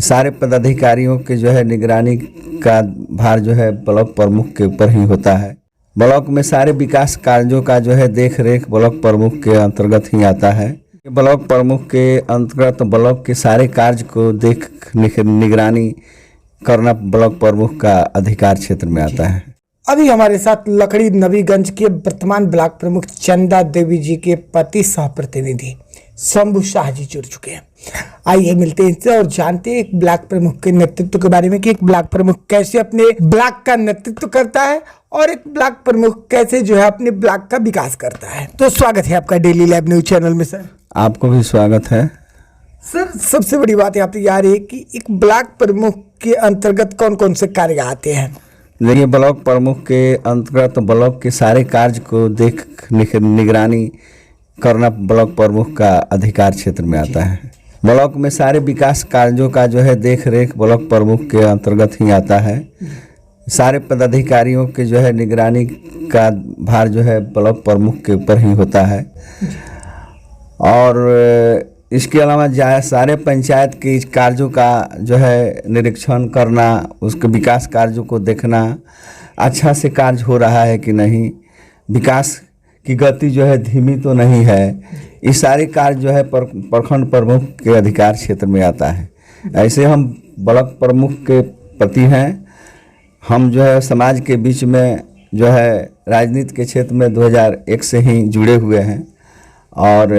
सारे पदाधिकारियों के जो है निगरानी का भार जो है ब्लॉक प्रमुख के ऊपर ही होता है। ब्लॉक में सारे विकास कार्यों का जो है देख रेख ब्लॉक प्रमुख के अंतर्गत ही आता है। ब्लॉक प्रमुख के अंतर्गत ब्लॉक के सारे कार्य को देख निगरानी करना ब्लॉक प्रमुख का अधिकार क्षेत्र में आता है। अभी हमारे साथ लकड़ी नबीगंज के वर्तमान ब्लॉक प्रमुख चंदा देवी जी के पति सह प्रतिनिधि शंभू शाह जी जुड़ चुके हैं। आइए मिलते हैं इनसे और जानते हैं एक ब्लॉक प्रमुख के नेतृत्व के बारे में कि एक ब्लॉक प्रमुख कैसे अपने ब्लॉक का नेतृत्व करता है और एक ब्लॉक प्रमुख कैसे जो है अपने ब्लॉक का विकास करता है। तो स्वागत है आपका डेली लाइव न्यूज चैनल में सर। आपको भी स्वागत है सर। सबसे बड़ी बात यहाँ पे यार है कि एक ब्लॉक प्रमुख के अंतर्गत कौन कौन से कार्य आते हैं। देखिए, ब्लॉक प्रमुख के अंतर्गत ब्लॉक के सारे कार्य को देख निगरानी करना ब्लॉक प्रमुख का अधिकार क्षेत्र में आता है। ब्लॉक में सारे विकास कार्यों का जो है देख रेख ब्लॉक प्रमुख के अंतर्गत ही आता है। सारे पदाधिकारियों के जो है निगरानी का भार जो है ब्लॉक प्रमुख के ऊपर ही होता है। और इसके अलावा सारे पंचायत के कार्यों का जो है निरीक्षण करना, उसके विकास कार्यों को देखना, अच्छा से कार्य हो रहा है कि नहीं, विकास की गति जो है धीमी तो नहीं है, ये सारे कार्य जो है प्रखंड प्रमुख के अधिकार क्षेत्र में आता है। ऐसे हम ब्लॉक प्रमुख के प्रति हैं। हम जो है समाज के बीच में जो है राजनीति के क्षेत्र में 2001 से ही जुड़े हुए हैं और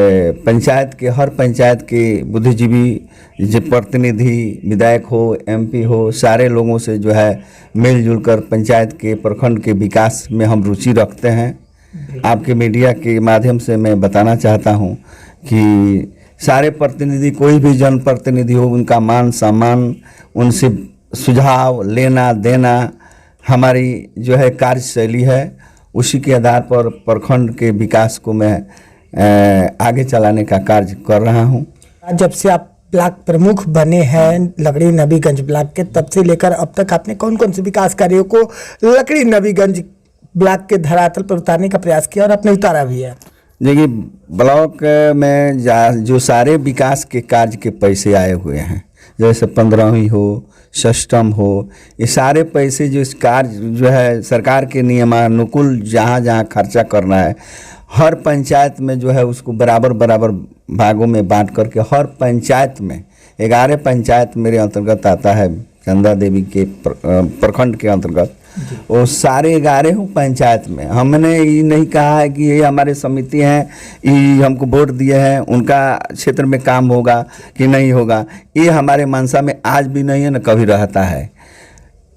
हर पंचायत के बुद्धिजीवी जो प्रतिनिधि, विधायक हो, एमपी हो, सारे लोगों से जो है मिलजुल कर पंचायत के प्रखंड के विकास में हम रुचि रखते हैं। आपके मीडिया के माध्यम से मैं बताना चाहता हूं कि सारे प्रतिनिधि, कोई भी जनप्रतिनिधि हो, उनका मान सम्मान, उनसे सुझाव लेना देना हमारी जो है कार्यशैली है। उसी के आधार पर प्रखंड के विकास को मैं आगे चलाने का कार्य कर रहा हूं। जब से आप ब्लॉक प्रमुख बने हैं लकड़ी नबीगंज ब्लॉक के, तब से लेकर अब तक आपने कौन कौन से विकास कार्यों को लकड़ी नबीगंज ब्लॉक के धरातल पर उतारने का प्रयास किया और आपने उतारा भी है। देखिए, ब्लॉक में जो सारे विकास के कार्य के पैसे आए हुए हैं, जैसे 15वीं हो, सिस्टम हो, ये सारे पैसे जो इस कार्य जो है सरकार के नियमानुकूल जहाँ जहाँ खर्चा करना है, हर पंचायत में जो है उसको बराबर बराबर भागों में बांट करके हर पंचायत में 11 पंचायत मेरे अंतर्गत आता है, चंदा देवी के प्रखंड के अंतर्गत। वो सारे 11 पंचायत में हमने ये नहीं कहा है कि ये हमारे समिति हैं, ये हमको वोट दिए हैं, उनका क्षेत्र में काम होगा कि नहीं होगा, ये हमारे मनसा में आज भी नहीं है, न कभी रहता है।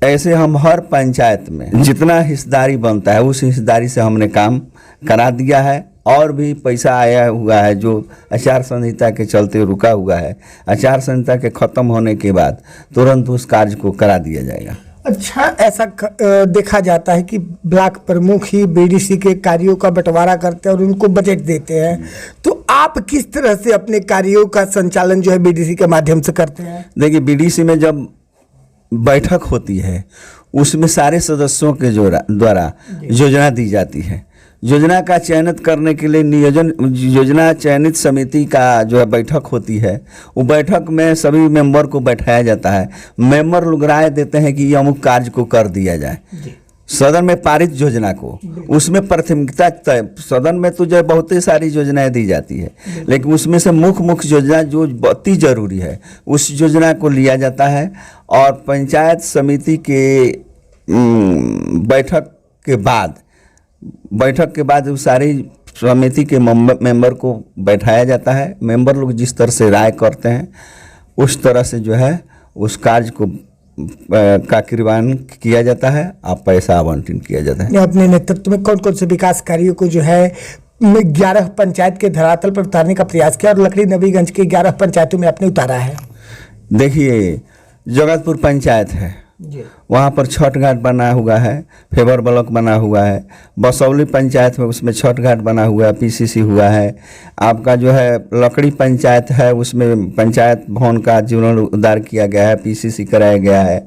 ऐसे हम हर पंचायत में जितना हिस्सेदारी बनता है उस हिस्सेदारी से हमने काम करा दिया है और भी पैसा आया हुआ है जो आचार संहिता के चलते रुका हुआ है। आचार संहिता के खत्म होने के बाद तुरंत उस कार्य को करा दिया जाएगा। अच्छा, ऐसा देखा जाता है कि ब्लॉक प्रमुख ही बीडीसी के कार्यों का बंटवारा करते हैं और उनको बजट देते हैं, तो आप किस तरह से अपने कार्यों का संचालन जो है बीडीसी के माध्यम से करते हैं? देखिए, बीडीसी में जब बैठक होती है उसमें सारे सदस्यों के द्वारा योजना दी जाती है। योजना का चयनित करने के लिए योजना चयनित समिति का जो है बैठक होती है। वो बैठक में सभी मेंबर को बैठाया जाता है। मेंबर लोग राय देते हैं कि ये अमुक कार्य को कर दिया जाए। सदन में पारित योजना को उसमें प्राथमिकता तय, सदन में तो जो बहुत ही सारी योजनाएं दी जाती है, लेकिन उसमें से मुख्य योजना जो बहुत ही जरूरी है उस योजना को लिया जाता है और पंचायत समिति के बैठक के बाद उस सारी समिति के मेंबर को बैठाया जाता है। मेंबर लोग जिस तरह से राय करते हैं उस तरह से जो है उस कार्य को का क्रियान्वयन किया जाता है, आप पैसा आवंटन किया जाता है। अपने नेतृत्व में कौन कौन से विकास कार्यों को जो है 11 पंचायत के धरातल पर उतारने का प्रयास किया और लकड़ी नबीगंज के 11 पंचायतों में आपने उतारा है? देखिए, जगतपुर पंचायत है, वहाँ पर छठ घाट बना हुआ है, फेबर ब्लॉक बना हुआ है। बसौली पंचायत में उसमें छठ घाट बना हुआ है, पीसीसी हुआ है। आपका जो है लकड़ी पंचायत है, उसमें पंचायत भवन का जीर्णोद्धार किया गया है, पीसीसी कराया गया है।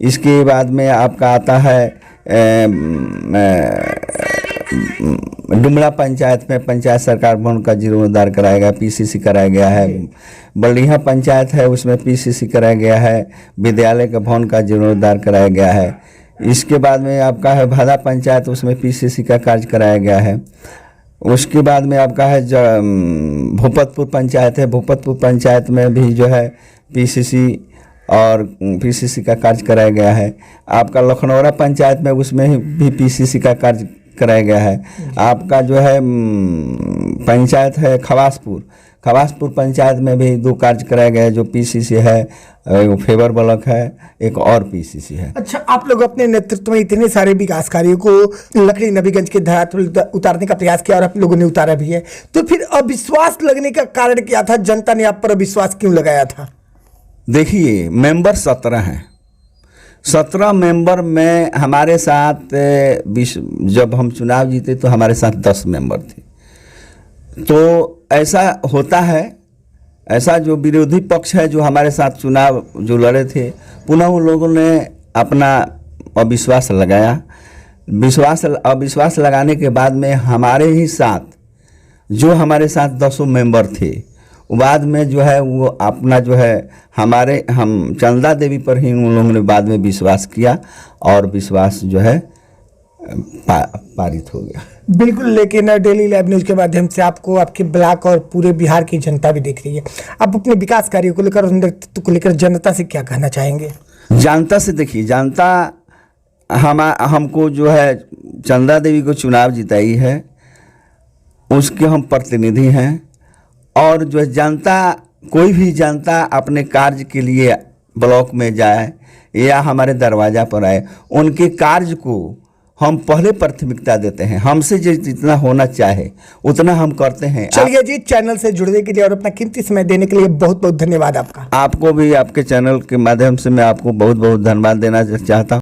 इसके बाद में आपका आता है डुमरा पंचायत में पंचायत सरकार भवन का जीर्णोद्धार कराया गया, पीसीसी कराया गया है। बलिया पंचायत है, उसमें पीसीसी कराया गया है। विद्यालय का भवन का जीर्णोद्धार कराया गया है। इसके बाद में आपका है भादा पंचायत, उसमें पीसीसी का कार्य कराया गया है। उसके बाद में आपका है भूपतपुर पंचायत है, भूपतपुर पंचायत में भी जो है पीसीसी और पीसीसी का कार्य कराया गया है। आपका लखनौरा पंचायत में उसमें भी पीसीसी का कार्य कराया गया है। आपका जो है पंचायत है खवासपुर पंचायत में भी 2 कार्य कराया गया है, जो पीसीसी है, एक फेवर ब्लॉक है, एक और पीसीसी है। अच्छा, आप लोग अपने नेतृत्व में इतने सारे विकास कार्यों को लकड़ी नबीगंज के धरातल पर उतारने का प्रयास किया और आप लोगों ने उतारा भी है, तो फिर अविश्वास लगने का कारण क्या था? जनता ने आप पर अविश्वास क्यों लगाया था? देखिए, मेंबर 17 हैं। 17 मेंबर में हमारे साथ जब हम चुनाव जीते तो हमारे साथ 10 मेंबर थे। तो ऐसा होता है, ऐसा जो विरोधी पक्ष है जो हमारे साथ चुनाव जो लड़े थे, पुनः उन लोगों ने अपना अविश्वास लगाया। अविश्वास लगाने के बाद में हमारे ही साथ जो हमारे साथ 10 मेंबर थे, बाद में जो है वो अपना जो है हम चंदा देवी पर ही उन लोगों ने बाद में विश्वास किया और विश्वास जो है पारित हो गया। बिल्कुल, लेकिन डेली लाइव न्यूज के माध्यम से आपको आपके ब्लॉक और पूरे बिहार की जनता भी देख रही है। आप अपने विकास कार्यों को लेकर और नेतृत्व को लेकर जनता से क्या कहना चाहेंगे? जनता से देखिए, जनता हमको जो है चंदा देवी को चुनाव जिताई है, उसके हम प्रतिनिधि हैं। और जो जनता, कोई भी जनता अपने कार्य के लिए ब्लॉक में जाए या हमारे दरवाज़ा पर आए, उनके कार्य को हम पहले प्राथमिकता देते हैं। हमसे जितना होना चाहे उतना हम करते हैं। चलिए जी, चैनल से जुड़ने के लिए और अपना कीमती समय देने के लिए बहुत बहुत धन्यवाद आपका। आपको भी, आपके चैनल के माध्यम से मैं आपको बहुत बहुत धन्यवाद देना चाहता हूँ।